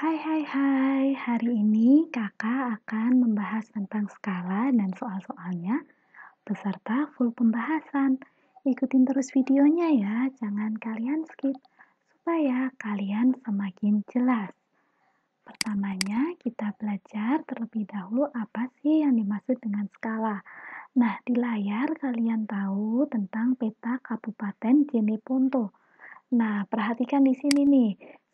Hai, hari ini kakak akan membahas tentang skala dan soal-soalnya beserta full pembahasan. Ikutin terus videonya ya, jangan kalian skip supaya kalian semakin jelas. Pertamanya kita belajar terlebih dahulu apa sih yang dimaksud dengan skala. Nah, di layar kalian tahu tentang peta Kabupaten Jeneponto. Nah, perhatikan di sini nih,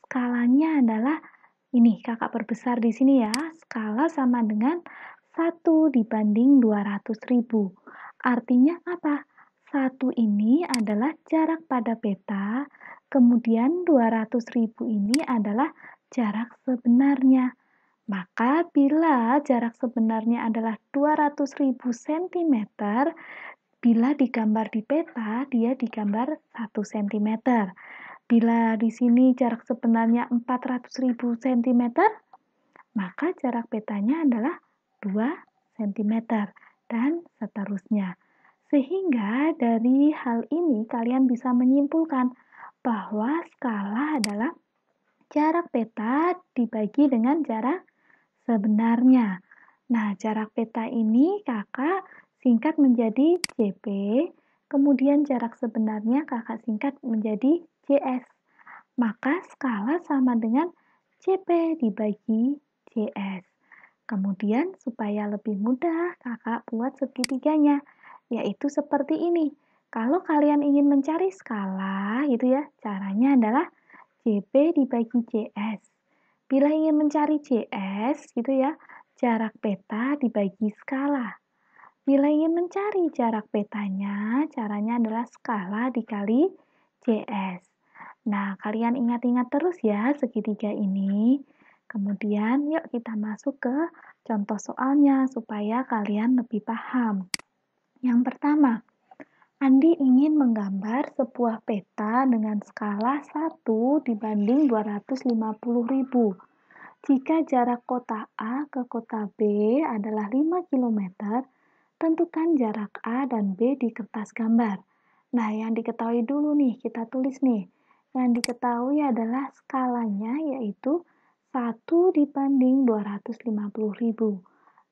skalanya adalah ini, kakak perbesar di sini ya. Skala sama dengan 1 dibanding 200.000. Artinya apa? 1 ini adalah jarak pada peta, kemudian 200.000 ini adalah jarak sebenarnya. Maka bila jarak sebenarnya adalah 200.000 cm, bila digambar di peta, dia digambar 1 cm. Bila di sini jarak sebenarnya 400.000 cm, maka jarak petanya adalah 2 cm dan seterusnya. Sehingga dari hal ini kalian bisa menyimpulkan bahwa skala adalah jarak peta dibagi dengan jarak sebenarnya. Nah, jarak peta ini kakak singkat menjadi JP, kemudian jarak sebenarnya kakak singkat menjadi JS. Maka skala sama dengan JP dibagi JS. Kemudian supaya lebih mudah, kakak buat segitiganya, yaitu seperti ini. Kalau kalian ingin mencari skala, gitu ya, caranya adalah JP dibagi JS. Bila ingin mencari JS, gitu ya, jarak peta dibagi skala. Bila ingin mencari jarak petanya, caranya adalah skala dikali JS. Nah, kalian ingat-ingat terus ya segitiga ini. Kemudian, yuk kita masuk ke contoh soalnya supaya kalian lebih paham. Yang pertama, Andi ingin menggambar sebuah peta dengan skala 1 dibanding 250.000. Jika jarak kota A ke kota B adalah 5 km, tentukan jarak A dan B di kertas gambar. Nah, yang diketahui dulu nih, kita tulis nih. Yang diketahui adalah skalanya yaitu 1 dibanding 250.000.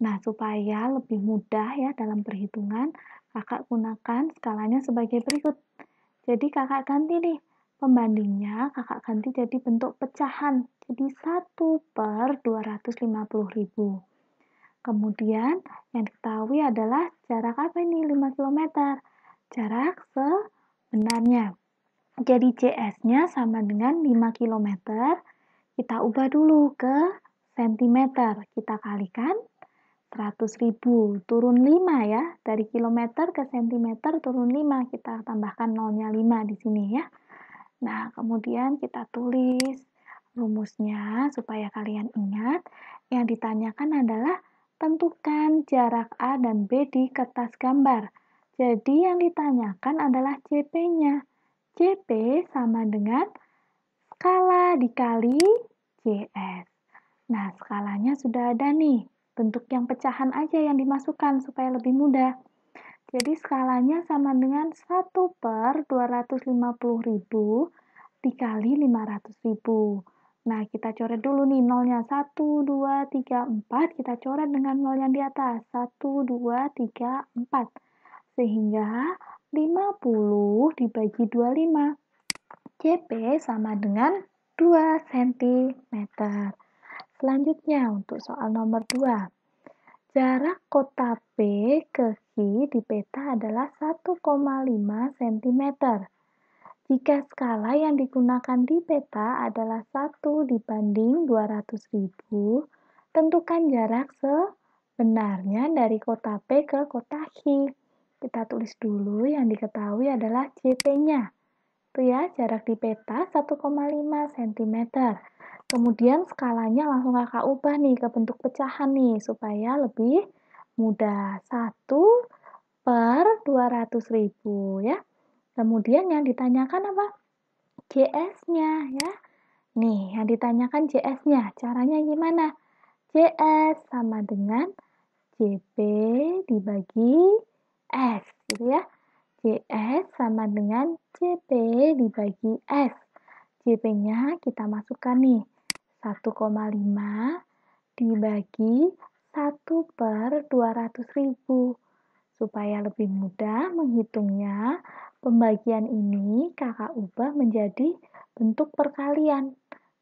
Nah, supaya lebih mudah ya dalam perhitungan, kakak gunakan skalanya sebagai berikut. Jadi kakak ganti nih, pembandingnya kakak ganti jadi bentuk pecahan. Jadi 1 per 250.000. Kemudian yang diketahui adalah jarak apa ini? 5 km. Jarak sebenarnya. Jadi JS-nya sama dengan 5 km. Kita ubah dulu ke cm. Kita kalikan 100.000. Turun 5 ya. Dari kilometer ke cm turun 5. Kita tambahkan nolnya 5 di sini ya. Nah, kemudian kita tulis rumusnya supaya kalian ingat. Yang ditanyakan adalah tentukan jarak A dan B di kertas gambar. Jadi yang ditanyakan adalah JP-nya. JP sama dengan skala dikali JS. Nah, skalanya sudah ada nih. Bentuk yang pecahan aja yang dimasukkan supaya lebih mudah. Jadi skalanya sama dengan 1 per 250.000 dikali 500.000. Nah, kita coret dulu nih nolnya. 1, 2, 3, 4. Kita coret dengan nol yang di atas. 1, 2, 3, 4. Sehingga 50 dibagi 25. JP sama dengan 2 cm. Selanjutnya untuk soal nomor 2. Jarak kota P ke Q di peta adalah 1,5 cm. Jika skala yang digunakan di peta adalah 1 dibanding 200.000, tentukan jarak sebenarnya dari kota P ke kota Q. Kita tulis dulu yang diketahui adalah JP-nya. Itu ya, jarak di peta 1,5 cm. Kemudian skalanya langsung kakak ubah nih ke bentuk pecahan nih supaya lebih mudah. 1 per 200.000 ya. Kemudian yang ditanyakan apa? JS-nya ya. Nih, yang ditanyakan JS-nya. Caranya gimana? JS sama dengan JP dibagi S gitu ya. JS sama dengan JP dibagi S. JP-nya kita masukkan nih. 1,5 dibagi 1/200.000. Supaya lebih mudah menghitungnya, pembagian ini kakak ubah menjadi bentuk perkalian.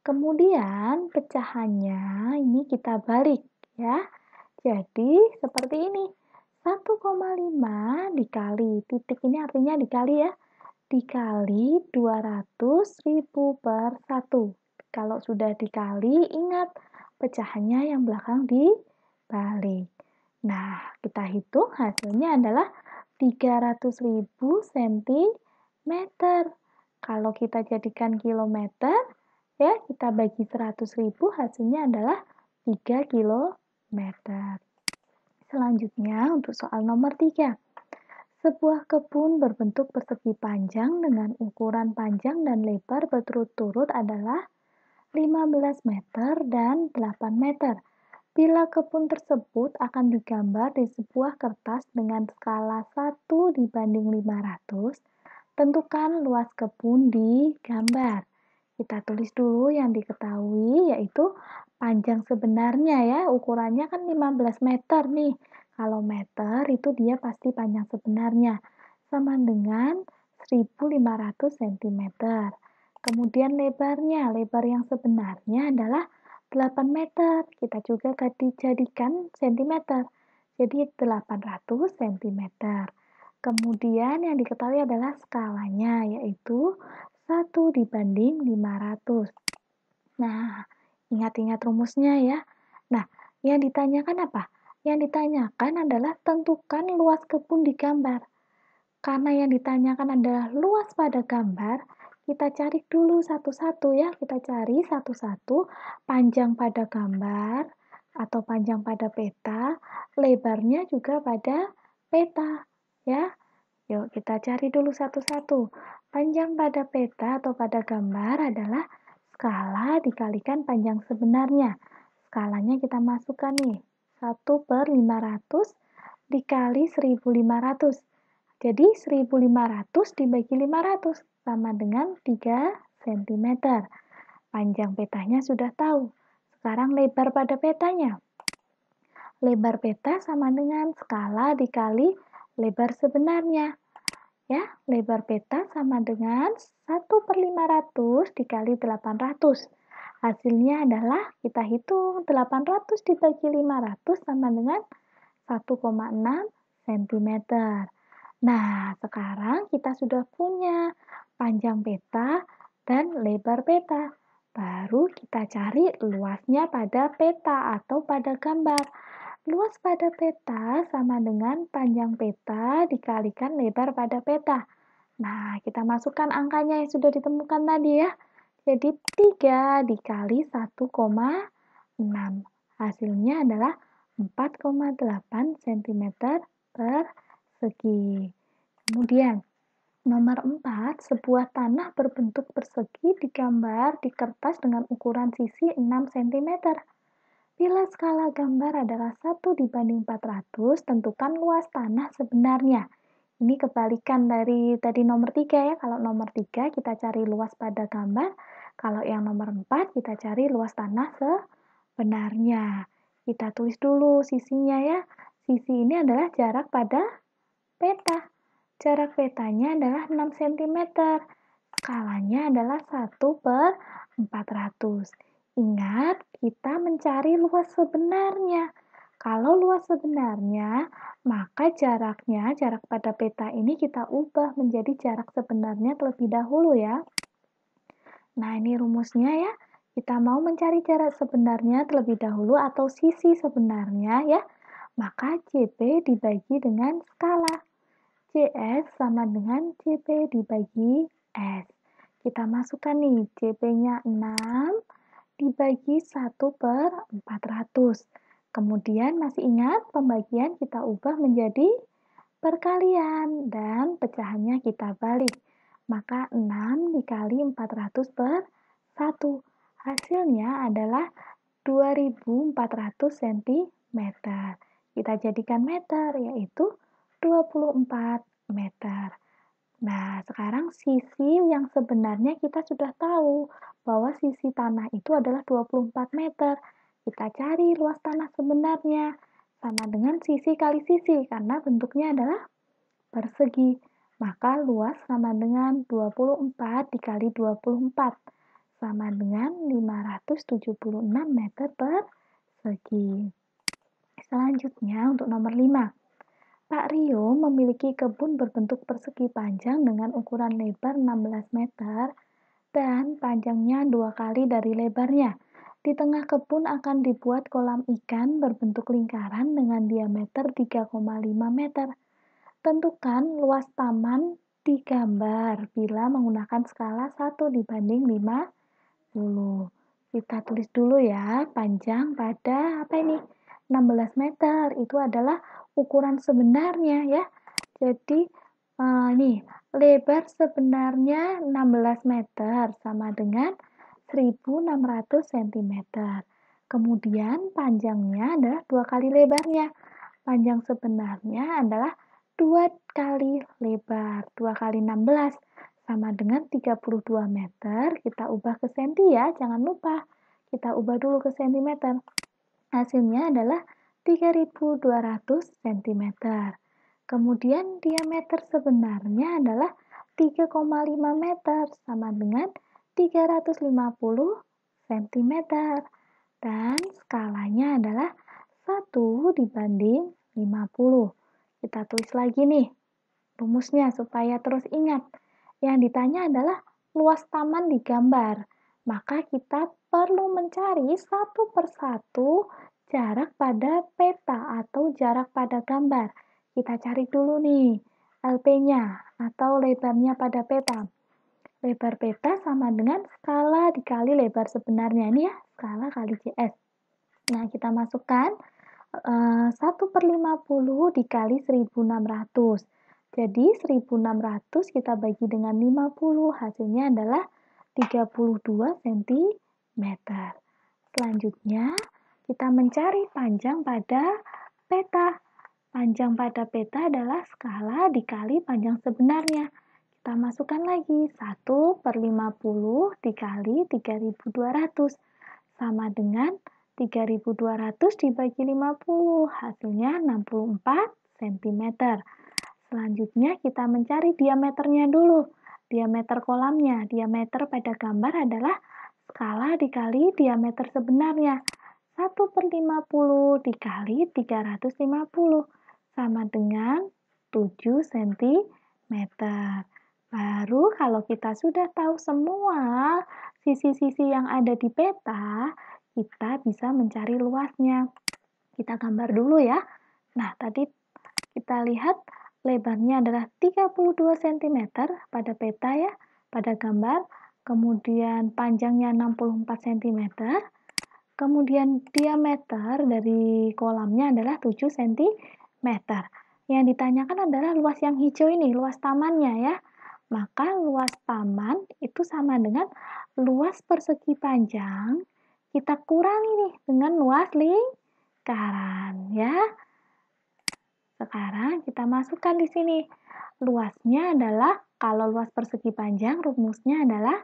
Kemudian pecahannya ini kita balik ya. Jadi seperti ini. 1,5 dikali, titik ini artinya dikali ya, dikali 200.000 per 1. Kalau sudah dikali, ingat pecahannya yang belakang dibalik. Nah, kita hitung hasilnya adalah 300.000 cm. Kalau kita jadikan kilometer, ya kita bagi 100.000 hasilnya adalah 3 kilometer. Selanjutnya untuk soal nomor 3. Sebuah kebun berbentuk persegi panjang dengan ukuran panjang dan lebar berturut-turut adalah 15 meter dan 8 meter. Bila kebun tersebut akan digambar di sebuah kertas dengan skala 1/500, tentukan luas kebun di gambar. Kita tulis dulu yang diketahui, yaitu panjang sebenarnya ya, ukurannya kan 15 meter nih. Kalau meter itu dia pasti panjang sebenarnya, sama dengan 1.500 cm. Kemudian lebarnya, lebar yang sebenarnya adalah 8 meter. Kita juga dijadikan cm. Jadi 800 cm. Kemudian yang diketahui adalah skalanya, yaitu 1/500. Nah, ingat-ingat rumusnya ya. Nah, yang ditanyakan apa? Yang ditanyakan adalah tentukan luas kebun di gambar. Karena yang ditanyakan adalah luas pada gambar, kita cari dulu satu-satu ya. Kita cari satu-satu panjang pada gambar atau panjang pada peta, lebarnya juga pada peta ya. Yuk kita cari dulu satu-satu. Panjang pada peta atau pada gambar adalah skala dikalikan panjang sebenarnya. Skalanya kita masukkan nih. 1/500 dikali 1.500. Jadi 1.500 dibagi 500 sama dengan 3 cm. Panjang petanya sudah tahu. Sekarang lebar pada petanya. Lebar peta sama dengan skala dikali lebar sebenarnya. Ya, lebar peta sama dengan 1/500 dikali 800. Hasilnya adalah kita hitung 800 dibagi 500 sama dengan 1,6 cm. Nah, sekarang kita sudah punya panjang peta dan lebar peta. Baru kita cari luasnya pada peta atau pada gambar. Luas pada peta sama dengan panjang peta dikalikan lebar pada peta. Nah, kita masukkan angkanya yang sudah ditemukan tadi ya. Jadi 3 dikali 1,6. Hasilnya adalah 4,8 cm persegi. Kemudian, nomor 4, sebuah tanah berbentuk persegi digambar di kertas dengan ukuran sisi 6 cm. Bila skala gambar adalah 1/400, tentukan luas tanah sebenarnya. Ini kebalikan dari tadi nomor 3 ya. Kalau nomor 3 kita cari luas pada gambar, kalau yang nomor 4 kita cari luas tanah sebenarnya. Kita tulis dulu sisinya ya. Sisi ini adalah jarak pada peta. Jarak petanya adalah 6 cm. Skalanya adalah 1/400. Ingat, kita mencari luas sebenarnya. Kalau luas sebenarnya, maka jaraknya, jarak pada peta ini kita ubah menjadi jarak sebenarnya terlebih dahulu ya. Nah, ini rumusnya ya. Kita mau mencari jarak sebenarnya terlebih dahulu atau sisi sebenarnya ya. Maka CP dibagi dengan skala. CS sama dengan CP dibagi S. Kita masukkan nih, CP-nya 6 dibagi 1/400. Kemudian masih ingat pembagian kita ubah menjadi perkalian dan pecahannya kita balik. Maka 6 dikali 400 per 1. Hasilnya adalah 2.400 cm. Kita jadikan meter, yaitu 24 meter. Nah, sekarang sisi yang sebenarnya kita sudah tahu bahwa sisi tanah itu adalah 24 meter. Kita cari luas tanah sebenarnya sama dengan sisi kali sisi karena bentuknya adalah persegi. Maka luas sama dengan 24 dikali 24 sama dengan 576 meter persegi. Selanjutnya untuk nomor 5. Pak Rio memiliki kebun berbentuk persegi panjang dengan ukuran lebar 16 meter dan panjangnya 2 kali dari lebarnya. Di tengah kebun akan dibuat kolam ikan berbentuk lingkaran dengan diameter 3,5 meter. Tentukan luas taman di gambar bila menggunakan skala 1:50. Kita tulis dulu ya, panjang pada apa ini? 16 meter. Itu adalah ukuran sebenarnya ya. Jadi nih, lebar sebenarnya 16 meter sama dengan 1600 cm. Kemudian panjangnya adalah 2 kali lebarnya. Panjang sebenarnya adalah 2 kali lebar. 2 kali 16 sama dengan 32 meter. Kita ubah ke senti ya, jangan lupa. Kita ubah dulu ke sentimeter. Hasilnya adalah 3200 cm. Kemudian diameter sebenarnya adalah 3,5 meter sama dengan 350 cm. Dan skalanya adalah 1:50. Kita tulis lagi nih rumusnya supaya terus ingat. Yang ditanya adalah luas taman di gambar. Maka kita perlu mencari satu persatu jarak pada peta atau jarak pada gambar. Kita cari dulu nih LP-nya atau lebarnya pada peta. Lebar peta sama dengan skala dikali lebar sebenarnya. Ini ya, skala kali CS. Nah, kita masukkan 1/50 dikali 1600. Jadi 1600 kita bagi dengan 50, hasilnya adalah 32 cm. Selanjutnya, kita mencari panjang pada peta. Panjang pada peta adalah skala dikali panjang sebenarnya. Kita masukkan lagi 1/50 dikali 3200 sama dengan 3200 dibagi 50, hasilnya 64 cm. Selanjutnya kita mencari diameternya dulu. Diameter kolamnya, diameter pada gambar adalah skala dikali diameter sebenarnya. 1/50 dikali 350 sama dengan 7 cm. Baru kalau kita sudah tahu semua sisi-sisi yang ada di peta, kita bisa mencari luasnya. Kita gambar dulu ya. Nah, tadi kita lihat lebarnya adalah 32 cm pada peta ya, pada gambar. Kemudian panjangnya 64 cm. Kemudian diameter dari kolamnya adalah 7 cm. Yang ditanyakan adalah luas yang hijau ini, luas tamannya ya. Maka luas taman itu sama dengan luas persegi panjang kita kurangi nih dengan luas lingkaran ya. Sekarang kita masukkan di sini. Luasnya adalah kalau luas persegi panjang rumusnya adalah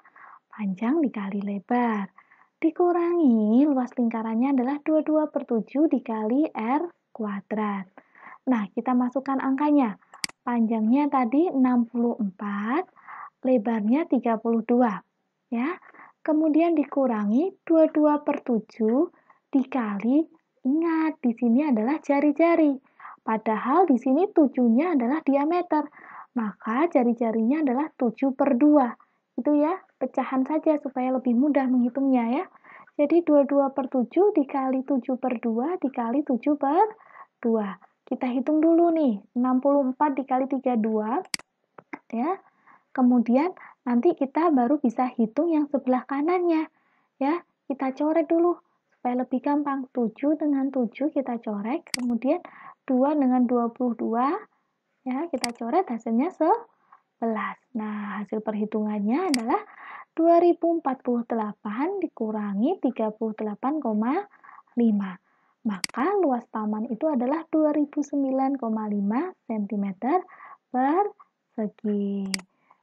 panjang dikali lebar. Dikurangi luas lingkarannya adalah 22/7 dikali R kuadrat. Nah, kita masukkan angkanya. Panjangnya tadi 64, lebarnya 32. Ya. Kemudian dikurangi 22/7 dikali, ingat di sini adalah jari-jari. Padahal di sini 7-nya adalah diameter. Maka jari-jarinya adalah 7/2. Itu ya, pecahan saja supaya lebih mudah menghitungnya ya. Jadi 22/7 dikali 7/2 dikali 7/2. Kita hitung dulu nih, 64 dikali 32 ya. Kemudian nanti kita baru bisa hitung yang sebelah kanannya ya. Kita coret dulu supaya lebih gampang. 7 dengan 7 kita coret, kemudian 2 dengan 22 ya, kita coret hasilnya 11. Nah, hasil perhitungannya adalah 2048 dikurangi 38,5. Maka luas taman itu adalah 2009,5 cm persegi. segi.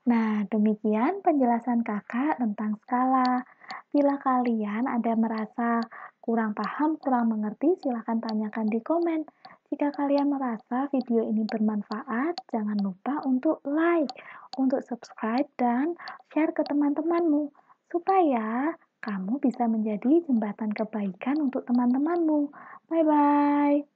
Nah, demikian penjelasan Kakak tentang skala. Bila kalian ada merasa kurang paham, kurang mengerti, silahkan tanyakan di komen. Jika kalian merasa video ini bermanfaat, jangan lupa untuk like, untuk subscribe, dan share ke teman-temanmu, supaya kamu bisa menjadi jembatan kebaikan untuk teman-temanmu. Bye-bye.